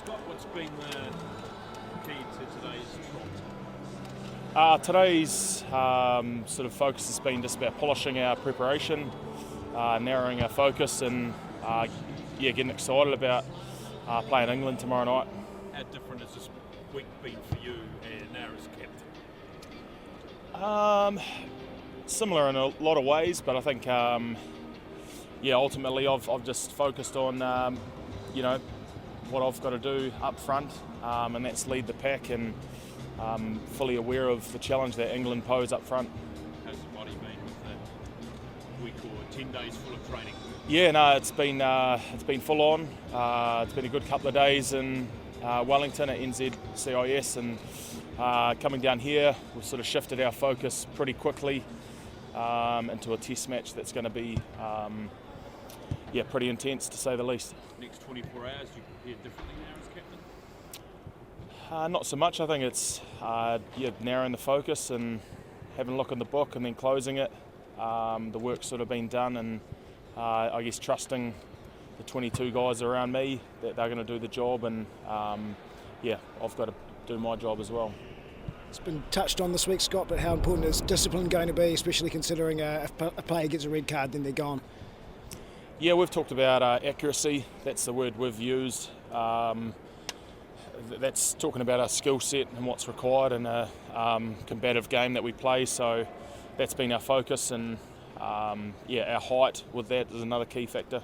Scott, what's been the key to today's trot? Today's sort of focus has been just about polishing our preparation, narrowing our focus, and getting excited about playing England tomorrow night. How different has this week been for you and now as captain? Similar in a lot of ways, but I think ultimately I've just focused on what I've got to do up front, and that's lead the pack, and fully aware of the challenge that England pose up front. How's the body been with that week or 10 days full of training? Yeah, no, it's been full on. It's been a good couple of days in Wellington at NZCIS, and coming down here, we've sort of shifted our focus pretty quickly into a test match that's going to be pretty intense, to say the least. Next 24 hours, you prepare differently now as captain? Not so much. I think it's narrowing the focus and having a look in the book and then closing it. The work's sort of been done, and I guess trusting the 22 guys around me that they're going to do the job, and I've got to do my job as well. It's been touched on this week, Scott, but how important is discipline going to be, especially considering if a player gets a red card, then they're gone? Yeah, we've talked about accuracy. That's the word we've used. That's talking about our skill set and what's required in a combative game that we play. So that's been our focus, and our height with that is another key factor.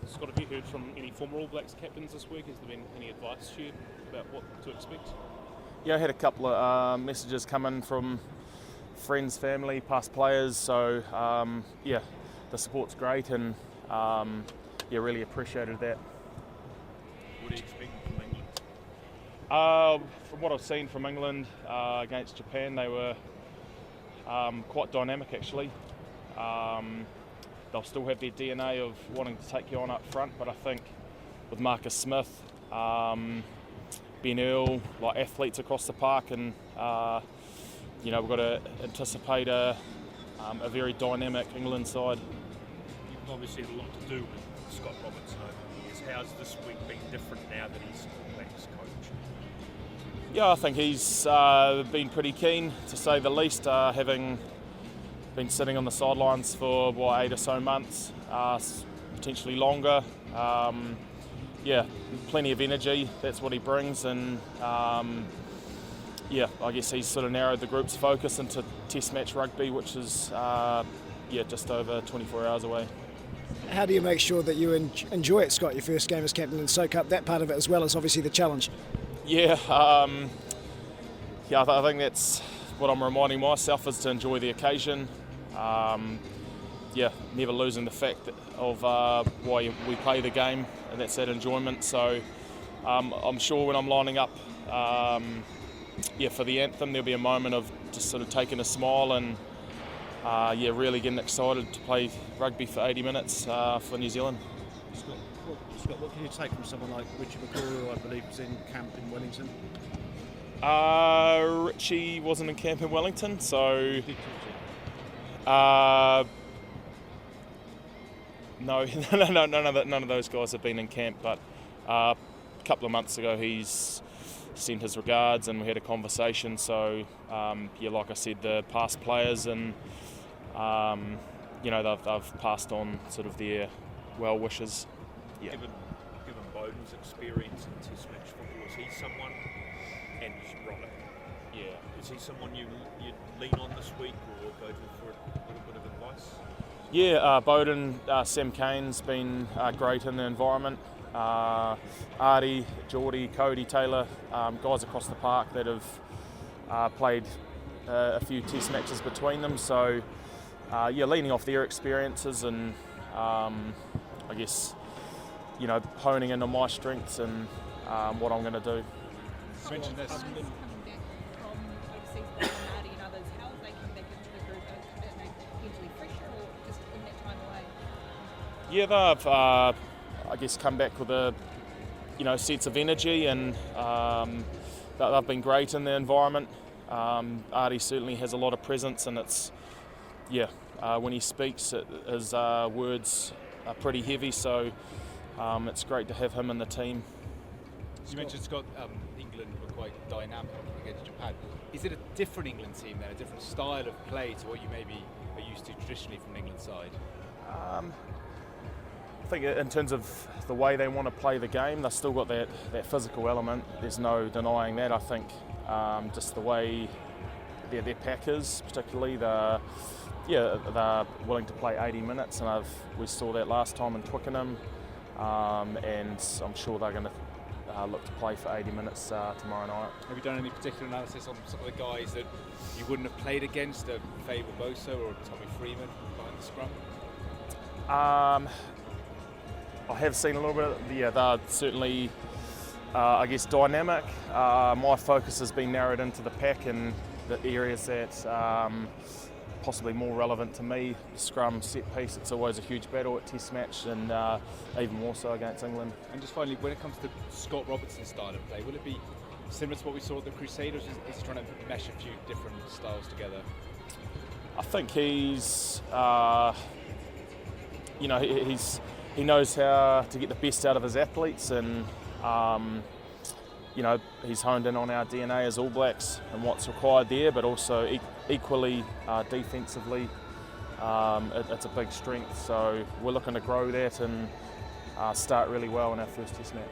Scott, have you heard from any former All Blacks captains this week? Has there been any advice shared about what to expect? Yeah, I had a couple of messages come in from friends, family, past players. So the support's great, and really appreciated that. What do you expect from England? From what I've seen from England against Japan, they were quite dynamic actually. They'll still have their DNA of wanting to take you on up front, but I think with Marcus Smith, Ben Earl, like athletes across the park, and we've got to anticipate a very dynamic England side. You've obviously had a lot to do with Scott Robertson over the years. How's this week been different now that he's All Blacks coach? Yeah, I think he's been pretty keen, to say the least, having been sitting on the sidelines for 8 or so months, potentially longer. Plenty of energy, that's what he brings, and I guess he's sort of narrowed the group's focus into test match rugby, which is just over 24 hours away. How do you make sure that you enjoy it, Scott, your first game as captain, and soak up that part of it as well as obviously the challenge? I think that's what I'm reminding myself, is to enjoy the occasion. Never losing the fact of why we play the game, and that's that enjoyment. So I'm sure when I'm lining up for the anthem, there'll be a moment of just sort of taking a smile and really getting excited to play rugby for 80 minutes for New Zealand. Scott, what can you take from someone like Richie McCaw, who I believe was in camp in Wellington? Richie wasn't in camp in Wellington, so no, none of those guys have been in camp. But a couple of months ago, he's sent his regards, and we had a conversation. So like I said, the past players, and they've passed on sort of their well wishes. Yeah. Given Bowden's experience in Test match football, is he someone, and Robert? Yeah. Is he someone you lean on this week, or go to for a little bit of advice? Yeah, Bowden, Sam Kane's been great in the environment. Artie, Geordie, Cody, Taylor, guys across the park that have played a few test matches between them. So, leaning off their experiences, and I guess, honing into my strengths and what I'm going to do. You mentioned this. Yeah, they've come back with a sense of energy, and they've been great in the environment. Artie certainly has a lot of presence, and it's when he speaks, his words are pretty heavy, so it's great to have him in the team. You mentioned, Scott, England were quite dynamic against Japan. Is it a different England team then, a different style of play to what you maybe are used to traditionally from the England side? I think in terms of the way they want to play the game, they've still got that physical element. There's no denying that. I think just the way their pack is, particularly, they're willing to play 80 minutes, and we saw that last time in Twickenham, and I'm sure they're going to look to play for 80 minutes tomorrow night. Have you done any particular analysis on some of the guys that you wouldn't have played against, Faye Boso or Tommy Freeman behind the scrum? I have seen a little bit. They're certainly, I guess, dynamic. My focus has been narrowed into the pack and the areas that possibly more relevant to me. Scrum, set piece, it's always a huge battle at Test match, and even more so against England. And just finally, when it comes to Scott Robertson's style of play, will it be similar to what we saw at the Crusaders? Is he trying to mesh a few different styles together? I think he's, he knows how to get the best out of his athletes, and he's honed in on our DNA as All Blacks and what's required there, but also equally defensively, it's a big strength. So we're looking to grow that and start really well in our first Test match.